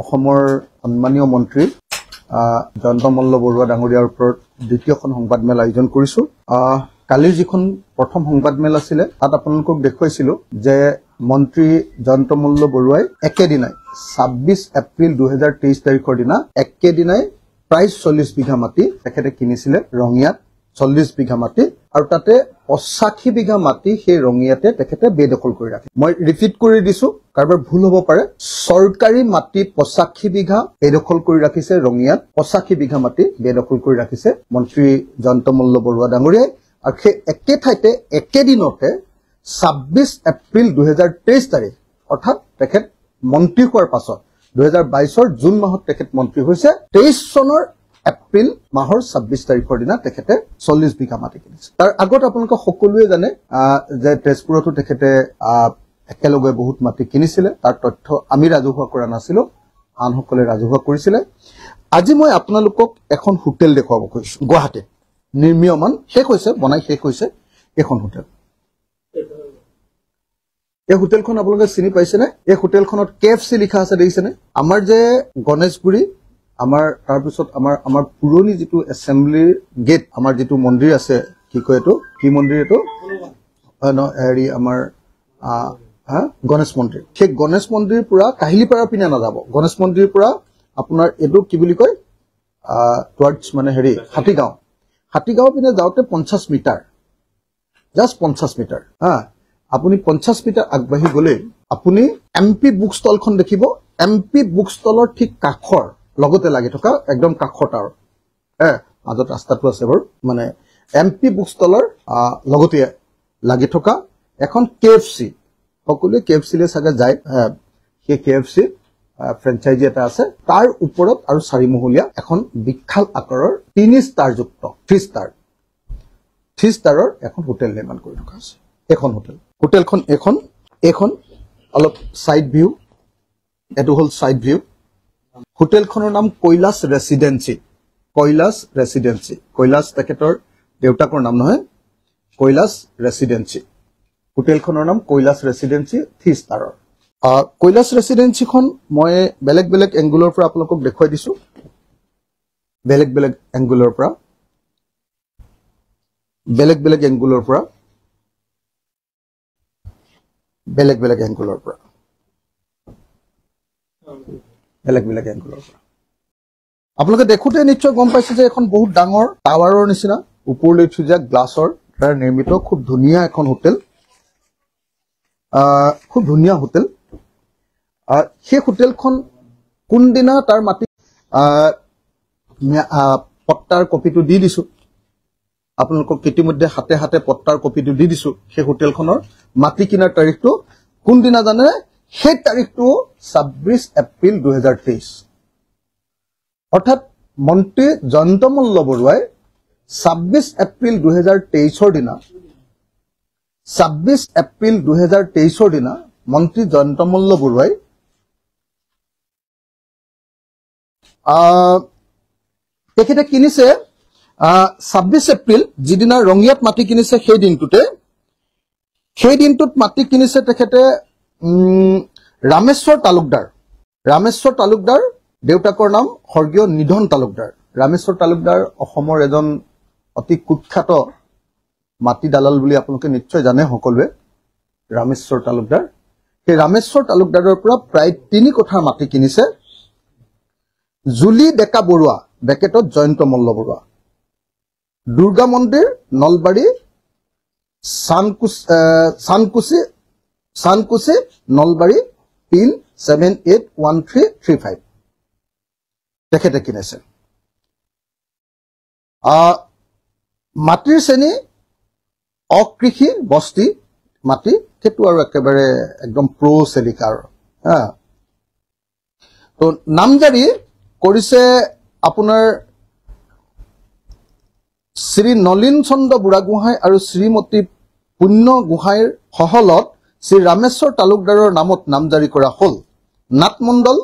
অসমৰ সন্মানীয় মন্ত্ৰী জয়ন্ত মল্ল বৰুৱা ডাঙৰীয়াৰ ওপৰত দ্বিতীয়খন সংবাদমেল আয়োজন কৰিছো। কালিৰ যিখন প্ৰথম সংবাদমেল আছিলে তাত আপোনালোকক দেখুৱাইছিলো যে মন্ত্ৰী জয়ন্ত মল্ল বৰুৱাই একেদিনাই 26 এপ্ৰিল 2023 তাৰিখৰ দিনা একেদিনাই প্ৰায় 40 বিঘা মাটি তেখেতে কিনিছিলে ৰঙিয়াত 40 বিঘা মাটি আৰু তাতে 85 বিঘা মাটি সেই ৰঙিয়াতে তেখেতে বেদখল কৰি ৰাখে। মই ৰিপিট কৰি দিছো কাৰোবাৰ ভুল হ'ব পাৰে। চৰকাৰী মাটি 85 বিঘা বেদখল কৰি ৰাখিছে ৰঙিয়াত, 85 বিঘা মাটি বেদখল কৰি ৰাখিছে মন্ত্ৰী জয়ন্ত মল্ল বৰুৱা ডাঙৰীয়াই। আৰু সেই একে ঠাইতে একেদিনতে 26 এপ্ৰিল 2023 তাৰিখ অৰ্থাৎ তেখেত মন্ত্ৰী হোৱাৰ পাছত 2022 জুন মাহত তেখেত মন্ত্ৰী হৈছে। 23 চনৰ এপ্ৰিল মাহৰ 26 তাৰিখৰ দিনা তেখেতে 40 বিঘা মাটি কিনিছে। তাৰ আগত আপোনালোকে সকলোৱে জানে যে তেজপুৰতো তেখেতে একেলগে বহুত মাটি কিনিছিলে। তাৰ তথ্য আমি ৰাজহুৱা কৰা নাছিলো, আনসকলে ৰাজহুৱা কৰিছিলে। আজি মই আপোনালোকক এখন হোটেল দেখুৱাব কৈছো গুৱাহাটীত, নিৰ্মীয়মান শেষ হৈছে, বনাই শেষ হৈছে এখন হোটেল। এই হোটেলখন আপোনালোকে চিনি পাইছেনে? এই হোটেলখনত KFC লিখা আছে দেখিছেনে? আমাৰ যে গণেশগুৰি আমাৰ তাৰপিছত আমাৰ পুৰণি যিটো এছেম্বলিৰ গেট, আমাৰ যিটো মন্দিৰ আছে, কি কয় এইটো, কি মন্দিৰ এইটো, হেৰি আমাৰ গণেশ মন্দিৰ। সেই গণেশ মন্দিৰ পৰা কাহিলীপাৰা পিনে নাযাব, গণেশ মন্দিৰ পৰা আপোনাৰ এইটো কি বুলি কয় টুৱাৰ্ডছ মানে হেৰি হাতীগাঁও পিনে যাওঁতে 50 মিটাৰ, জাষ্ট 50 মিটাৰ আপুনি 50 মিটাৰ আগবাঢ়ি গলে আপুনি MP বুক ষ্টলখন দেখিব। MP বুক ষ্টলৰ ঠিক কাষৰ লগতে লাগি থকা একদম কাষত আৰু মাজত ৰাস্তাটো আছে বাৰু, মানে MP বুক ষ্টলৰ লগতে লাগি থকা এখন KFC, সকলোৱে KFC লৈ চাগে যায়, সেই KFC ফ্ৰেঞ্চাইজি এটা আছে। তাৰ ওপৰত আৰু 4 মহলীয়া এখন বিশাল আকাৰৰ 3 ষ্টাৰ যুক্ত 3 ষ্টাৰৰ এখন হোটেল নিৰ্মাণ কৰি থকা আছে। এখন হোটেলখন এখন অলপ সাইড ভিউ, এটো হল সাইড ভিউ। হোটেলখনৰ নাম কৈলাশ ৰেসিডেন্সি। কৈলাশ তেখেতৰ দেউতাকৰ নাম নহয়, কৈলাশ ৰেসিডেন্সি। হোটেলখনৰ নাম কৈলাশ ৰেসিডেন্সি 3 ষ্টাৰৰ। কৈলাশ ৰেসিডেন্সিখন মই বেলেগ বেলেগ এংগুলৰ পৰা আপোনালোকক দেখুৱাই দিছো, বেলেগ বেলেগ এংগুলৰ পৰা আপোনালোকে দেখোতে নিশ্চয় গম পাইছে যে এখন বহুত ডাঙৰ টাৱাৰৰ নিচিনা ওপৰলৈ উঠি যোৱা গ্লাছৰ দ্বাৰা নিৰ্মিত খুব ধুনীয়া এখন হোটেল, খুব ধুনীয়া হোটেল। সেই হোটেলখন কোনদিনা তাৰ মাটি পট্টাৰ কপিটো দি দিছো আপোনালোকক, ইতিমধ্যে হাতে হাতে পট্টাৰ কপিটো দি দিছো। সেই হোটেলখনৰ মাটি কিনাৰ তাৰিখটো কোনদিনা জানে? সেই তাৰিখটো 26 এপ্ৰিল 2023। অৰ্থাৎ মন্ত্ৰী জয়ন্ত মল্ল বৰুৱাই 26 এপ্ৰিল 2023 দিনা 26 এপ্ৰিল 2023 দিনা মন্ত্ৰী জয়ন্ত মল্ল বৰুৱাই তেখেতে কিনিছে 26 এপ্ৰিল যিদিনা ৰঙিয়াত মাটি কিনিছে সেই দিনটোত মাটি কিনিছে তেখেতে ৰামেশ্বৰ তালুকদাৰ, দেউতাকৰ নাম স্বৰ্গীয় নিধন তালুকদাৰ। ৰামেশ্বৰ তালুকদাৰ অসমৰ এজন অতি কুখ্যাত মাটি দালাল বুলি আপোনালোকে নিশ্চয় জানে সকলোৱে। ৰামেশ্বৰ তালুকদাৰ, সেই ৰামেশ্বৰ তালুকদাৰৰ পৰা প্ৰায় 3 কঠাৰ মাটি কিনিছে জুলি ডেকা বৰুৱা বেকেটত জয়ন্ত মল্ল বৰুৱা। দুৰ্গা মন্দিৰ নলবাৰী চানকুচি নলবাৰী পিন 781335 তেখেতে কিনেছে। মাটিৰ শ্ৰেণী অকৃষি বস্তি মাটি, সেইটো আৰু একেবাৰে একদম চেলিকাৰ। তো নামজাৰি কৰিছে আপোনাৰ শ্ৰী নলিন চন্দ্ৰ বুঢ়াগোহাঁই আৰু শ্ৰীমতী পুণ্য গোহাঁইৰ সহলত শ্ৰী ৰামেশ্বৰ তালুকদাৰৰ নামত নামজাৰি কৰা হল। নাটমণ্ডল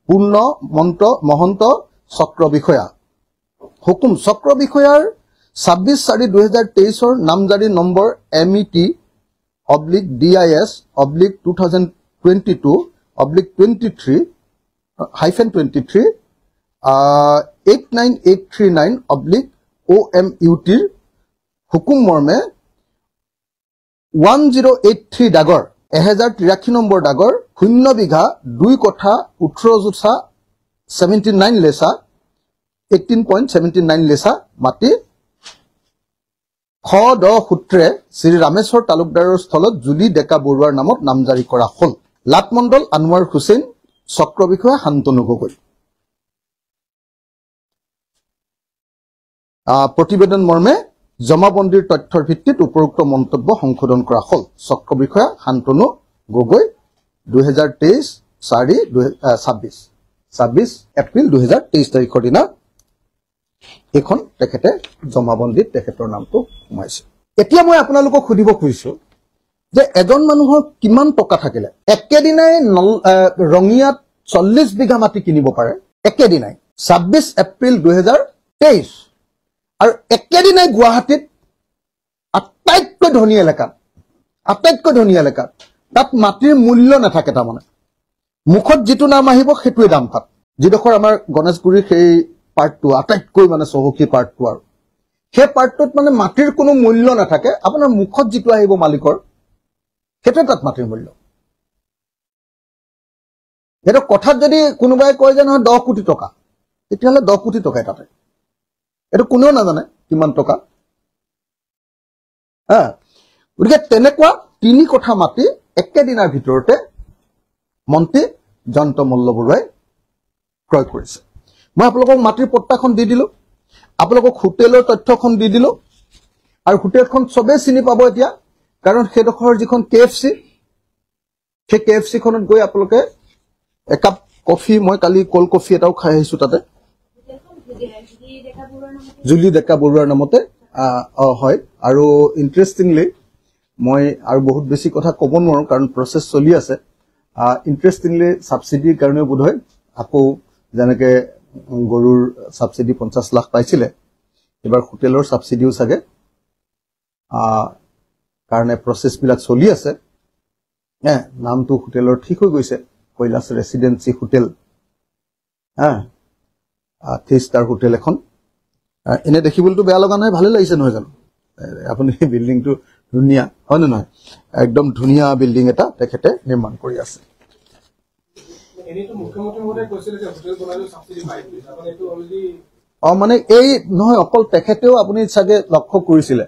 পূৰ্ণ মহন্ত চক্ৰ বিষয়া হুকুম চক্ৰ বিষয়াৰ 26/4/2023 নামজাৰি নম্বৰ MET/DIS/2022/23 -23 89839/OMUT ৰ হুকুম মৰ্মে 1083 ডাগৰ 1083 নম্বৰ ডাগৰ 0 বিঘা 2 কঠা 18 জোছা 79 লেছা 18.79 লেছা মাটি খ দ সূত্ৰে শ্ৰী ৰামেশ্বৰ তালুকদাৰৰ স্থলত জুলি ডেকা বৰুৱাৰ নামত নামজাৰি কৰা হ'ল। লাটমণ্ডল আনোৱাৰ হুছেইন, চক্ৰ বিষয়া শান্তনু গগৈ। প্ৰতিবেদন মৰ্মে জমাবন্দীৰ তথ্যৰ ভিত্তিত উপৰোক্ত মন্তব্য সংশোধন কৰা হ'ল। চক্ৰ বিষয়া শান্তনু গগৈ 26 এপ্ৰিল 2023 তাৰিখৰ দিনা এখন তেখেতে জমাবন্দীত তেখেতৰ নামটো সোমাইছে। এতিয়া মই আপোনালোকক সুধিব খুজিছো যে এজন মানুহৰ কিমান টকা থাকিলে একেদিনাই ৰঙিয়াত 40 বিঘা মাটি কিনিব পাৰে? একেদিনাই 26 এপ্ৰিল 2023 আৰু একেদিনাই গুৱাহাটীত আটাইতকৈ ধনী এলেকাত তাত মাটিৰ মূল্য নাথাকে। তাৰমানে মুখত যিটো নাম আহিব সেইটোৱে দাম তাত। যিডোখৰ আমাৰ গণেশগুৰিৰ সেই পাৰ্টটো আটাইতকৈ মানে চহকী পাৰ্টটো, আৰু সেই পাৰ্টটোত মানে মাটিৰ কোনো মূল্য নাথাকে। আপোনাৰ মুখত যিটো আহিব মালিকৰ সেইটোৱে তাত মাটিৰ মূল্য। সেইটো কথাত যদি কোনোবাই কয় যে নহয় 10 কোটি টকা, তেতিয়াহ'লে 10 কোটি টকাই তাতে। এইটো কোনেও নাজানে কিমান টকা। গতিকে তেনেকুৱা 3 কঠা মাটি একেদিনাৰ ভিতৰতে মন্ত্ৰী জয়ন্ত মল্ল বৰুৱাই ক্ৰয় কৰিছে। মই আপোনালোকক মাটিৰ পট্টাখন দি দিলো, আপোনালোকক হোটেলৰ তথ্যখন দি দিলো, আৰু হোটেলখন চবেই চিনি পাব এতিয়া, কাৰণ সেইডোখৰ যিখন KFC, সেই KFC খনত গৈ আপোনালোকে একাপ কফি, মই কালি কোল্ড কফি এটাও খাই আহিছো তাতে, জুলি ডেকা বৰুৱাৰ নামতে হয়। আৰু ইণ্টাৰেষ্টিংলি মই আৰু বহুত বেছি কথা ক'ব নোৱাৰো কাৰণ প্ৰচেছ চলি আছে। ইণ্টাৰেষ্টিংলি ছাবচিডিৰ কাৰণেও বোধ হয় আকৌ যেনেকে গৰুৰ ছাবচিডি 50 লাখ পাইছিলে, এবাৰ হোটেলৰ ছাবচিডিও চাগে কাৰণে প্ৰচেছবিলাক চলি আছে। নামটো হোটেলৰ ঠিক হৈ গৈছে, Kailash residency hotel, 3 star hotel এখন। এনে দেখিবলৈতো বেয়া লগা নাই, ভালে লাগিছে নহয় জানো? আপুনি বিল্ডিংটো ধুনীয়া, হয় নে নহয়? একদম ধুনীয়া বিল্ডিং এটা তেখেতে নিৰ্মাণ কৰি আছে। মানে এই নহয়, অকল তেখেতেও আপুনি চাগে লক্ষ্য কৰিছিলে,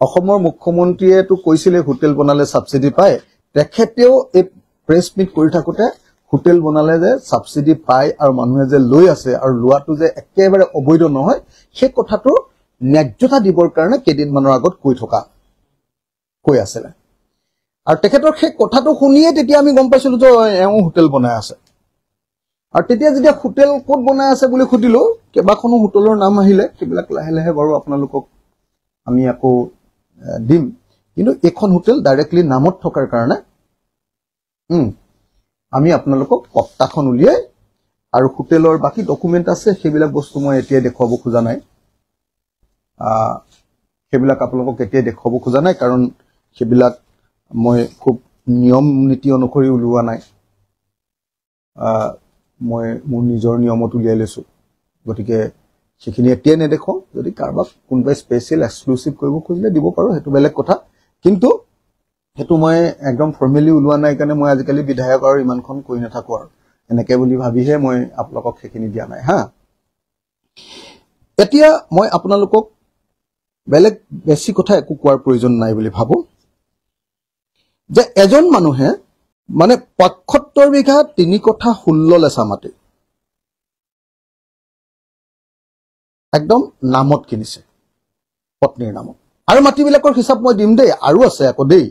অসমৰ মুখ্যমন্ত্ৰীয়েতো কৈছিলে হোটেল বনালে ছাবচিডি পায়। তেখেতেও এই প্ৰেছ মিট কৰি থাকোতে হোটেল বনালে যে ছাবচিডি পায় আৰু মানুহে যে লৈ আছে, আৰু লোৱাটো যে একেবাৰে অবৈধ নহয়, সেই কথাটো ন্যায্যতা দিবৰ কাৰণে কেইদিনমানৰ আগত কৈ আছিলে। আৰু তেখেতৰ সেই কথাটো শুনিয়ে তেতিয়া আমি গম পাইছিলো যে এওঁ হোটেল বনাই আছে। আৰু তেতিয়া যেতিয়া হোটেল ক'ত বনাই আছে বুলি সুধিলো, কেইবাখনো হোটেলৰ নাম আহিলে। সেইবিলাক লাহে লাহে বাৰু আপোনালোকক আমি আকৌ দিম, কিন্তু এইখন হোটেল ডাইৰেক্টলি নামত থকাৰ কাৰণে আমি আপোনালোকক পট্টাখন উলিয়াই আৰু হোটেলৰ বাকী ডকুমেণ্ট আছে, সেইবিলাক বস্তু মই এতিয়াই দেখুৱাব খোজা নাই। সেইবিলাক আপোনালোকক এতিয়াই দেখুৱাব খোজা নাই, কাৰণ সেইবিলাক মই খুব নিয়ম নীতি অনুসৰি উলিওৱা নাই, মই মোৰ নিজৰ নিয়মত উলিয়াই লৈছো। গতিকে সেইখিনি এতিয়াই নেদেখাওঁ। যদি কাৰোবাক কোনোবাই স্পেচিয়েল এক্সক্লুচিভ কৰিব খুজিলে দিব পাৰো, সেইটো বেলেগ কথা। কিন্তু সেইটো মই একদম ফৰ্মেলি ওলোৱা নাই কাৰণে মই আজিকালি বিধায়ক আৰু ইমানখন কৈ নাথাকো, আৰু এনেকে বুলি ভাবিহে মই আপোনালোকক সেইখিনি দিয়া নাই। এতিয়া মই আপোনালোকক বেলেগ বেছি কথা একো কোৱাৰ প্ৰয়োজন নাই বুলি ভাবো, যে এজন মানুহে মানে 75 বিঘা 3 কঠা 16 লেচা মাটি একদম নামত কিনিছে, পত্নীৰ নামত। আৰু মাটিবিলাকৰ হিচাপ মই দিম দেই, আৰু আছে আকৌ দেই,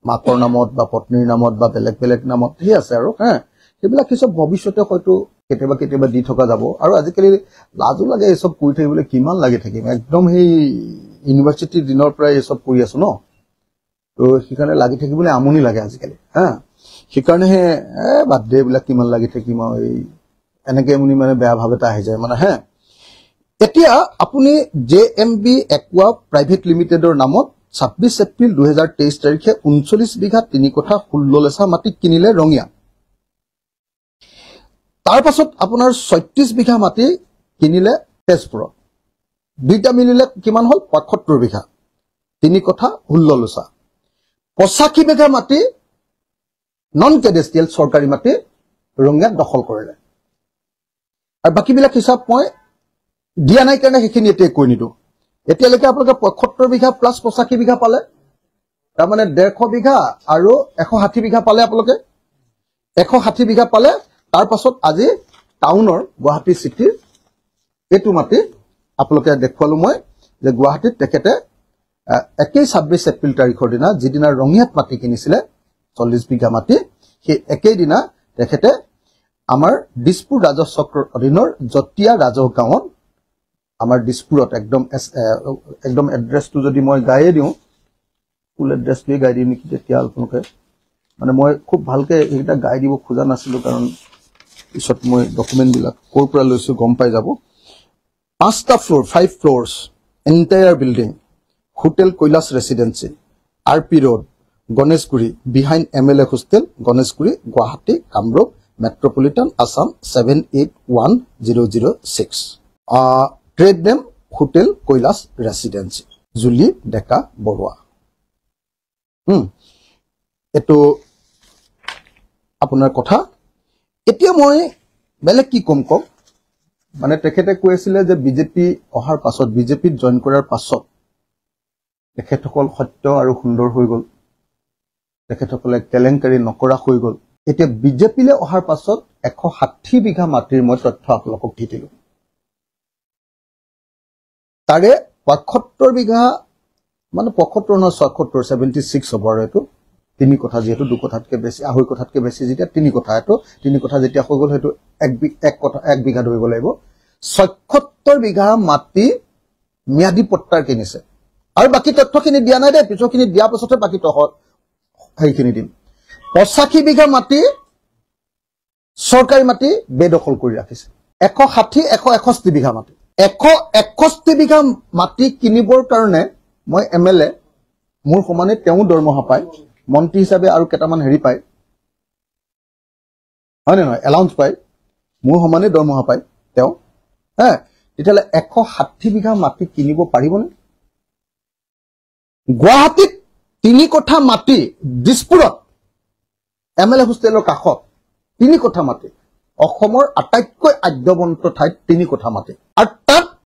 মাকৰ নামত বা পত্নীৰ নামত বা বেলেগ বেলেগ নামত সেই আছে আৰু। সেইবিলাক হিচাপ ভৱিষ্যতে হয়তো কেতিয়াবা কেতিয়াবা দি থকা যাব। আৰু আজিকালি লাজো লাগে এইসব কৰি থাকিবলৈ, কিমান লাগি থাকিম, একদম সেই ইউনিভাৰ্চিটিৰ দিনৰ পৰাই এইসব কৰি আছো ন, তো সেইকাৰণে লাগি থাকিবলৈ আমনি লাগে আজিকালি। সেইকাৰণেহে বাদ দে এইবিলাক কিমান লাগি থাকিম, আৰু এই এনেকে মানে বেয়া ভাৱ এটা আহি যায় মানে। এতিয়া আপুনি JMB একুৱা প্ৰাইভেট লিমিটেডৰ নামত 26 এপ্ৰিল 2023 তাৰিখে 39 বিঘা 3 কঠা 16 লেচা মাটি কিনিলে ৰঙিয়া। তাৰ পাছত আপোনাৰ 36 বিঘা মাটি কিনিলে তেজপুৰত দুইটা মিলিলে কিমান হল 75 বিঘা 3 কঠা 16 লোচা 85 বিঘা মাটি নন কেডেষ্ট্ৰিয়েল চৰকাৰী মাটি ৰঙিয়াত দখল কৰিলে আৰু বাকিবিলাক হিচাপ মই দিয়া নাই কাৰণে হেখিনি এতিয়া কৈ নিদো এতিয়ালৈকে আপোনালোকে 75 বিঘা প্লাস 85 বিঘা পালে তাৰ মানে 150 বিঘা আৰু 160 বিঘা পালে আপোনালোকে 160 বিঘা পালে তাৰ পাছত আজি টাউনৰ গুৱাহাটী সিটিৰ এটু মাটি আপোনালোকে দেখুৱালো মই যে গুৱাহাটীত তেখেতে 26 এপ্ৰিল তাৰিখৰ দিনা যিদিনা ৰঙিয়াত মাটি কিনিছিলে 40 বিঘা মাটি সেই একেই দিনা তেখেতে আমাৰ দিছপুৰ ৰাজহ চক্ৰৰ অধীনৰ জতিয়া ৰাজহ গাঁৱত আমাৰ দিছপুৰত একদম এড্ৰেছটো যদি মই গায়ে দিওঁ ফুল এড্ৰেছটোৱে গাই দিম নেকি তেতিয়া আপোনালোকে মানে মই খুব ভালকে এইটা গাই দিব খোজা নাছিলো কাৰণ পিছত মই ডকুমেন্ট বিলাক কোৰ পৰা লৈছো গম পাই যাব 5টা floor 5 floors entire building hotel Kailash residency RP road Ganeshguri behind MLA hostel Ganeshguri Guwahati Kamrup metropolitan Assam 781006 trade name hotel Kailash residency Juli Deka Baruah এটো আপোনাৰ কথা এতিয়া মই বেলেগ কি কম মানে তেখেতে কৈছিলে যে বিজেপি অহাৰ পাছত বিজেপিত জয়েন কৰাৰ পাছত তেখেতসকল সত্য আৰু সুন্দৰ হৈ গল তেখেতসকলে কেলেংকাৰী নকৰা হৈ গল এতিয়া বিজেপিলে অহাৰ পাছত 160 বিঘা মাটিৰ মই তথ্য আপোনালোকক দি দিলো তাৰে 75 বিঘা মানে 75 না 76 হ'ব আৰু এটো 3 কথা যেটো 2 কথাতকে বেছি আঢ়ৈ কথাতকে বেছি যেতিয়া 3 কথা এটো 3 কথা যেতিয়া হৈ গল হেতু 1 বিঘা ধৰিব লাগিব 76 বিঘা মাটি মিয়াদি পট্টাৰ কিনিছে আৰু বাকি তথ্যখিনি দিয়া নাই দে পিছৰখিনি দিয়া পাছতে বাকি তথ্য হেইখিনি দিম 85 বিঘা মাটি সৰকাৰি মাটি বেদখল কৰি ৰাখিছে 160 161 বিঘা মাটি 161 বিঘা মাটি কিনিবৰ কাৰণে মই এমএলএ মোৰ সমানে তেও দৰমহা পায় মন্ত্ৰী হিচাপে আৰু কেটামান হেৰি পায় হয় নহয় এলাউন্স পায় মোৰ সমানে দৰমহা পায় তেও তেতিয়ালে 160 বিঘা মাটি কিনিব পাৰিবনে গুৱাহাটীত 3 কোঠা মাটি দিছপুৰত এমএলএ হোষ্টেলৰ কাষত 3 কোঠা মাটি অসমৰ আটাইতকৈ আদ্যবন্ত ঠাইত 3 কোঠা মাটি আৰু তাত